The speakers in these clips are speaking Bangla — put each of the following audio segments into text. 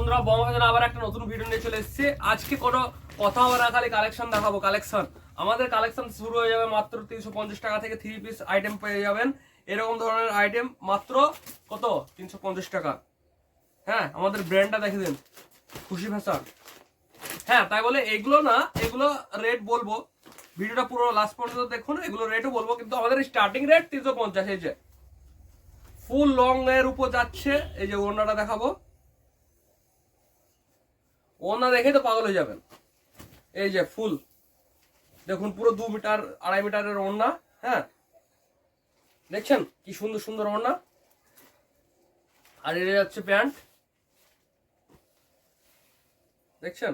বন্ধুরা, বঙ্গবাজার আবার একটা নতুন ভিডিও নিয়ে চলে এসেছে। আজকে কোনো কথা হবে না, খালি কালেকশন দেখাবো। কালেকশন আমাদের কালেকশন শুরু হয়ে যাবে মাত্র 350 টাকা থেকে। 3 পিস আইটেম পেয়ে যাবেন। এরকম ধরনের আইটেম মাত্র কত 350 টাকা। হ্যাঁ, আমাদের ব্র্যান্ডটা দেখে দিন, খুশি ফ্যাশন। হ্যাঁ, তাই বলে এগুলো না, এগুলো রেট বলবো, ভিডিওটা পুরো লাস্ট পর্যন্ত দেখুন। এগুলো রেটও বলবো, কিন্তু আমাদের স্টার্টিং রেট 350। এই যে ফুল লং এর উপর যাচ্ছে। এই যে ওড়নাটা দেখাবো, ওড়না দেখে তো পাগল হয়ে যাবেন। এই যে ফুল দেখুন, পুরো 2 মিটার 2.5 মিটারের ওড়না। হ্যাঁ, দেখছেন কি সুন্দর সুন্দর ওড়না। আর এটা যাচ্ছে প্যান্ট, দেখছেন,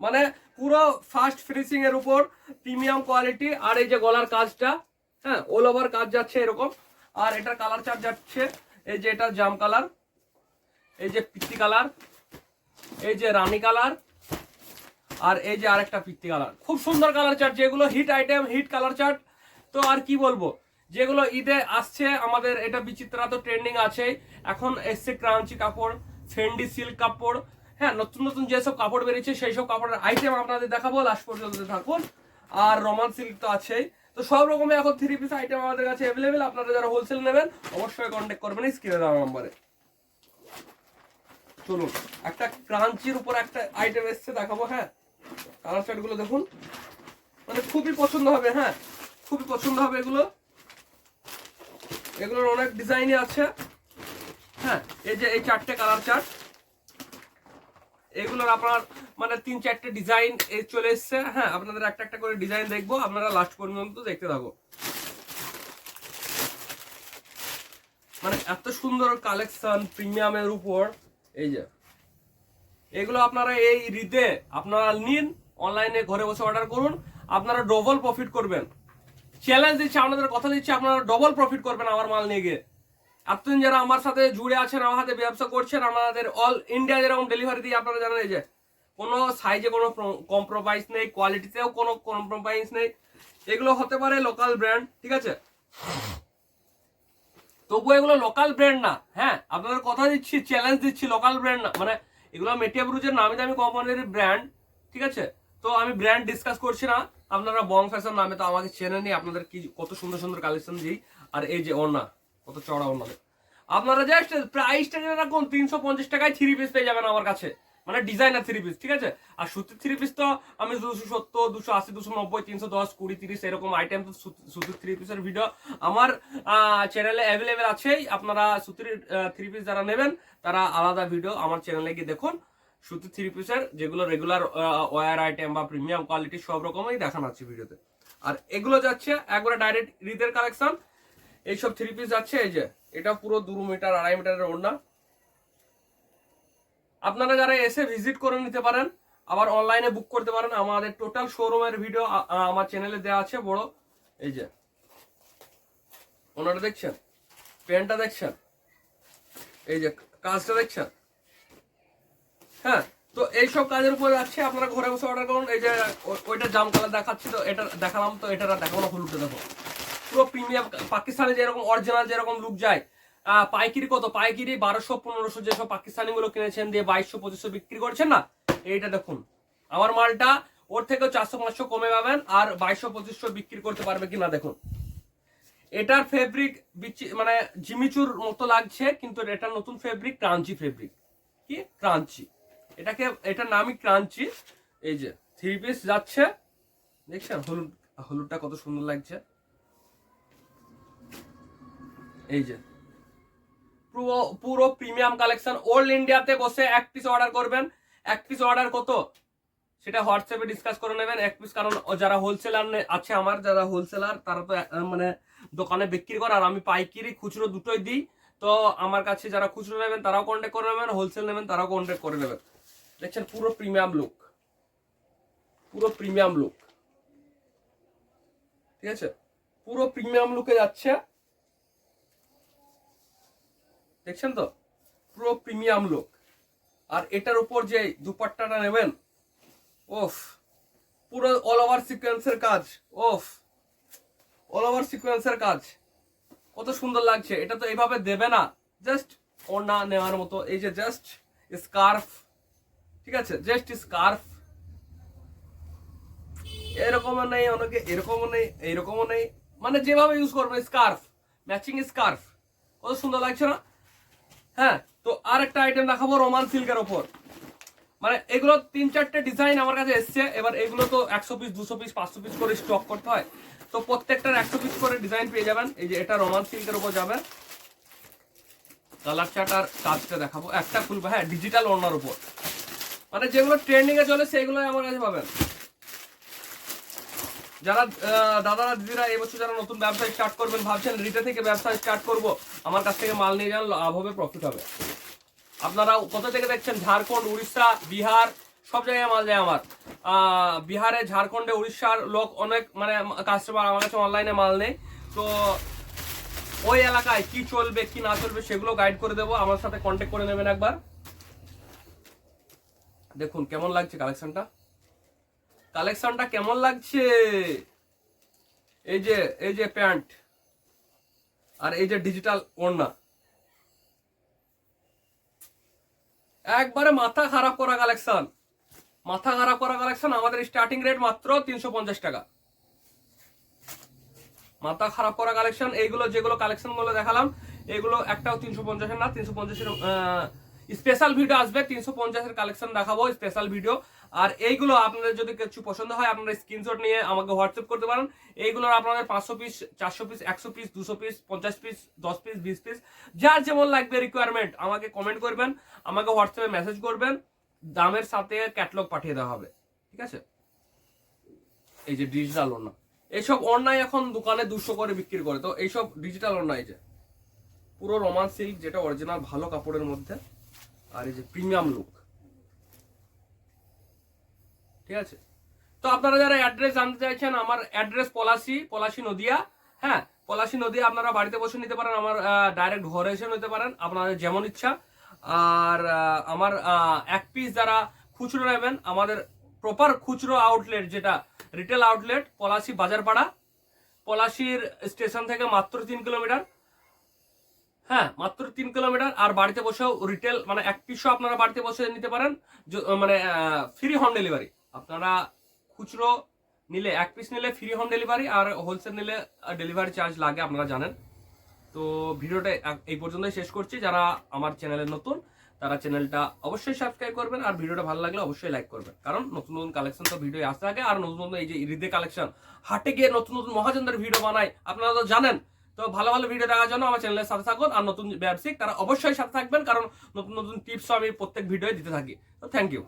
মানে পুরো ফার্স্ট ফিনিশিং এর উপর প্রিমিয়াম কোয়ালিটি। আর এই যে গলার কাজটা, হ্যাঁ, অল ওভার কাজ যাচ্ছে এরকম। আর এটার কালার চার্ট যাচ্ছে, এই যে এটা জাম কালার, এই যে পিত্তি কালার, এই যে রানী কালার, আর এই যে আরেকটা পিত্তি কালার। খুব সুন্দর কালার চার্ট, যেগুলো hit item, hit colour chart. তো আর কি বলবো, যেগুলো ঈদে আসছে আমাদের, এটা বিচিত্রা তো ট্রেন্ডিং আছে। এখন এসছে ক্রাঞ্চি কাপড়, ফেন্ডি সিল্ক কাপড়। হ্যাঁ, নতুন নতুন যেসব কাপড় বেরিয়েছে সেই সব কাপড়ের আইটেম আপনাদের দেখাবো, লাস্ট পর্যন্ত থাকুন। আর রোমান সিল্ক তো আছেই। তো সব রকমের এখন 3 পিস আইটেম আমাদের কাছে অ্যাভেলেবেল। আপনারা যারা হোলসেল নেবেন অবশ্যই কন্ট্যাক্ট করবেন স্ক্রিনে দেওয়া নম্বরে। চলুন, একটা ক্রাঞ্চির উপর একটা আইটেম এসছে দেখাবো। হ্যাঁ, কালার চার্ট গুলো দেখুন, মানে খুবই পছন্দ হবে। হ্যাঁ, খুবই পছন্দ হবে এগুলো। এগুলোর অনেক ডিজাইনই আছে। হ্যাঁ, এই যে এই 4টে কালার চার্ট, এগুলোর আপনার মানে 3-4টে ডিজাইন চলে এসছে। হ্যাঁ, আপনাদের একটা একটা করে ডিজাইন দেখবো, আপনারা লাস্ট পর্যন্ত দেখতে থাকো। মানে এত সুন্দর কালেকশন প্রিমিয়ামের উপর। এই যে এগুলো আপনারা এই ঈদে আপনারা নিন, অনলাইনে ঘরে বসে অর্ডার করুন, আপনারা ডবল প্রফিট করবেন। চ্যালেঞ্জ দিচ্ছি, আপনাদের কথা দিচ্ছি, আপনারা ডবল প্রফিট করবেন আমার মাল নিয়ে গিয়ে। এতদিন যারা আমার সাথে জুড়ে আছেন, আমার হাতে ব্যবসা করছেন, আমাদের অল ইন্ডিয়া যেরকম ডেলিভারি দিই, আপনারা জানেন এই যে কোনো সাইজে কোনো কম্প্রোমাইজ নেই, কোয়ালিটিতেও কোনো কম্প্রোমাইজ নেই। এগুলো হতে পারে লোকাল ব্র্যান্ড, ঠিক আছে, তবুও এগুলো লোকাল ব্র্যান্ড না। হ্যাঁ, আপনাদের কথা দিচ্ছি, চ্যালেঞ্জ দিচ্ছি, লোকাল ব্র্যান্ড না। মানে এগুলো মেটিয়া ব্রুজের নামি দামি কোম্পানির ব্র্যান্ড, ঠিক আছে। তো আমি ব্র্যান্ড ডিসকাস করছি না। আপনারা বং ফ্যাশন নামে তো আমাকে চেনে নি। আপনাদের কি কত সুন্দর সুন্দর কালেকশন দিই। আর এই যে ওড়না, কত চড়া ওড়না। আপনারা জাস্ট প্রাইসটা যেটা রাখুন, 350 টাকায় 3 পিস পেয়ে যাবেন আমার কাছে, মানে ডিজাইনার 3 পিস, ঠিক আছে। আর সুতির 3 পিস তো আমি 270, 280, 290, 310, 20, 30 এরকম আইটেম তো সুতির 3 পিসের ভিডিও আমার চ্যানেলে অ্যাভেলেবেল আছেই। আপনারা সুতির 3 পিস যারা নেবেন তারা আলাদা ভিডিও আমার চ্যানেলে গিয়ে দেখুন। সুতির 3 পিসের যেগুলো রেগুলার ওয়্যার আইটেম বা প্রিমিয়াম কোয়ালিটি সব রকমই দেখানো আছে ভিডিওতে। আর এগুলো যাচ্ছে একবারে ডাইরেক্ট ঈদের কালেকশন। এইসব 3 পিস যাচ্ছে, এই যে এটা পুরো 2 মিটার 2.5 মিটারের ওড়না। আপনারা যারা এসে ভিজিট করে নিতে পারেন, আবার অনলাইনে বুক করতে পারেন। আমাদের টোটাল শোরুমের ভিডিও আমার চ্যানেলে দেওয়া আছে বড়। এই যে ওনারা দেখছেন, প্যান্টটা দেখছেন, এই যে কাজটা দেখছেন। হ্যাঁ, তো এইসব কাজের উপর যাচ্ছে, আপনারা ঘরে বসে অর্ডার করুন। এই যে ওইটা জাম কালার দেখাচ্ছি, তো এটা দেখালাম, তো এটা দেখাবো না, হলুদটা দেখো। পুরো প্রিমিয়াম পাকিস্তানি যেরকম অরিজিনাল যেরকম লুক যায়। পাইকারি কত, পাইকারি 1200-1500, যেসব পাকিস্তানি গুলো কিনেছেন দিয়ে 2200-2500 বিক্রি করছেন না, এইটা দেখুন। আমার মালটা ওর থেকেও 400-500 কমে পাবেন, আর 2200-2500 বিক্রি করতে পারবে কিনা দেখুন। এটার ফেব্রিক মানে জিমিচুর মতো লাগছে, কিন্তু এটা নতুন ফেব্রিক, ক্রাঞ্চি ফেব্রিক। কি ক্রাঞ্চি, এটাকে, এটার নামই ক্রাঞ্চি। এই যে 3 পিস যাচ্ছে, দেখছেন হলুদ, হলুদটা কত সুন্দর লাগছে। এই যে পুরো পুরো প্রিমিয়াম কালেকশন। অল ইন্ডিয়াতে বসে 1 পিস অর্ডার করবেন। 1 পিস অর্ডার কত সেটা হোয়াটসঅ্যাপে ডিসকাস করে নেবেন। 1 পিস, কারণ যারা হোলসেলার আছে, আমার যারা হোলসেলার তারা তো মানে দোকানে বিক্রি করে, আর আমি পাইকারি খুচরো দুটোই দিই। তো আমার কাছে যারা খুচরো নেবেন তারাও কন্ট্যাক্ট করে নেবেন, হোলসেল নেবেন তারাও কন্ট্যাক্ট করে নেবেন। দেখছেন পুরো প্রিমিয়াম লুক, পুরো প্রিমিয়াম লুক, ঠিক আছে, পুরো প্রিমিয়াম লুকে যাচ্ছে, দেখছেন তো, পুরো প্রিমিয়াম লুক। আর এটার উপর যে দুপাট্টাটা নেবেন, ওফ, পুরো অল ওভার সিকোয়েন্সের কাজ, ওফ, অল ওভার সিকোয়েন্সের কাজ, কত সুন্দর লাগছে। এটা তো এইভাবে দেবে না, জাস্ট ওড়না নেওয়ার মতো। এই যে জাস্ট স্কার্ফ, ঠিক আছে, জাস্ট স্কার্ফ, এরকমও নেই, অনেকে এরকমও নেই, এইরকমও নেই, মানে যেভাবে ইউজ করবেন স্কার্ফ, ম্যাচিং স্কার্ফ, কত সুন্দর লাগছে না? হ্যাঁ, তো আর একটা আইটেম দেখাবো রোমান সিল্কের ওপর, মানে এগুলো 3-4টে ডিজাইন আমার কাছে এসছে। এবার এগুলো তো 100 পিস 200 পিস 500 পিস করে স্টক করতে হয়, তো প্রত্যেকটার 100 পিস করে ডিজাইন পেয়ে যাবেন। এই যে এটা রোমান সিল্কের উপর যাবে, কালার চার্ট আর কাজটা দেখাবো, একটা খুলবো। হ্যাঁ, ডিজিটাল ওড়নার উপর, মানে যেগুলো ট্রেন্ডিং এ চলে সেগুলোই আমার কাছে পাবেন। যারা দাদারা দিদিরা এবছর যারা নতুন ব্যবসা স্টার্ট করবেন, ভাবছেন রিটে থেকে ব্যবসা স্টার্ট করব, আমার কাছ থেকে মাল নিয়ে যান, লাভ হবে, প্রফিট হবে। আপনারা কোথা থেকে দেখছেন? ঝাড়খণ্ড, উড়িষ্যা, বিহার, সব জায়গায় মাল যায় আমার। বিহারে, ঝাড়খণ্ডে, উড়িষ্যার লোক অনেক, মানে কাস্টমার আমার কাছে অনলাইনে মাল নেই, তো ওই এলাকায় কি চলবে কি না চলবে সেগুলো গাইড করে দেবো, আমার সাথে কন্ট্যাক্ট করে নেবেন একবার। দেখুন কেমন লাগছে কালেকশনটা, কালেকশনটা কেমন লাগছে। এই যে প্যান্ট আর এই যে ডিজিটাল ওড়না, একবারে মাথা খারাপ করা কালেকশন, মাথা খারাপ করা কালেকশন। আমাদের স্টার্টিং রেট মাত্র 350 টাকা, মাথা খারাপ করা কালেকশন। এইগুলো যেগুলো কালেকশন গুলো দেখালাম, এগুলো একটাও 350 না, 350 স্পেশাল ভিডিও আসবে, 350 কালেকশন দেখাবো স্পেশাল ভিডিও। আর এইগুলো আপনাদের যদি কিছু পছন্দ হয়, আপনারা স্ক্রিনশট নিয়ে আমাকে হোয়াটসঅ্যাপ করতে পারেন। এইগুলোর আপনাদের 500 piece, 400 piece, 100 piece, 200 piece, 50 piece, 10 piece, 20 piece, যার যেমন লাগবে রিকোয়ারমেন্ট আমাকে কমেন্ট করবেন, আমাকে হোয়াটসঅ্যাপে মেসেজ করবেন, দামের সাথে ক্যাটালগ পাঠিয়ে দেওয়া হবে, ঠিক আছে। এই যে ডিজিটাল ওড়না, এইসব ওড়নায় এখন দোকানে 200 করে বিক্রি করে, তো এইসব ডিজিটাল ওড়না, এই যে পুরো রোমান সিল্ক, যেটা অরিজিনাল ভালো কাপড়ের মধ্যে, আর এই যে প্রিমিয়াম লুক, ঠিক আছে। তো আপনারা যারা অ্যাড্রেস জানতে চাইছেন, আমার অ্যাড্রেস পলাশী নদিয়া। হ্যাঁ, পলাশী নদিয়া, আপনারা বাড়িতে বসে নিতে পারেন, আমার ডাইরেক্ট ঘরে এসে নিতে পারেন, আপনাদের যেমন ইচ্ছা। আর আমার এক পিস যারা খুচরো নেবেন, আমাদের প্রপার খুচরো আউটলেট, যেটা রিটেল আউটলেট, পলাশী বাজারপাড়া, পলাশীর স্টেশন থেকে মাত্র 3 কিলোমিটার। হ্যাঁ, মাত্র 3 কিলোমিটার। আর বাড়িতে বসেও রিটেল, মানে এক পিসও আপনারা বাড়িতে বসে নিতে পারেন, মানে ফ্রি হোম ডেলিভারি। আপনারা খুচরো নিলে, এক পিস নিলে ফ্রি হোম ডেলিভারি, আর হোলসেল নিলে ডেলিভারি চার্জ লাগে, আপনারা জানেন। তো ভিডিওটা এই পর্যন্তই শেষ করছি। যারা আমার চ্যানেলে নতুন, তারা চ্যানেলটা অবশ্যই সাবস্ক্রাইব করবেন, আর ভিডিওটা ভালো লাগলে অবশ্যই লাইক করবেন, কারণ নতুন নতুন কালেকশন তো ভিডিও আসতে থাকে। আর নতুন নতুন এই যে ঈদে কালেকশন, হাটে গিয়ে নতুন নতুন মহাজনদের ভিডিও বানাই, আপনারা তো জানেন। তো ভালো ভালো ভিডিও দেখার জন্য আমার চ্যানেলের সাথে থাকুন, আর নতুন ব্যবসায়িক তারা অবশ্যই সাথে থাকবেন, কারণ নতুন নতুন টিপসও আমি প্রত্যেক ভিডিওতে দিতে থাকি। তো থ্যাংক ইউ।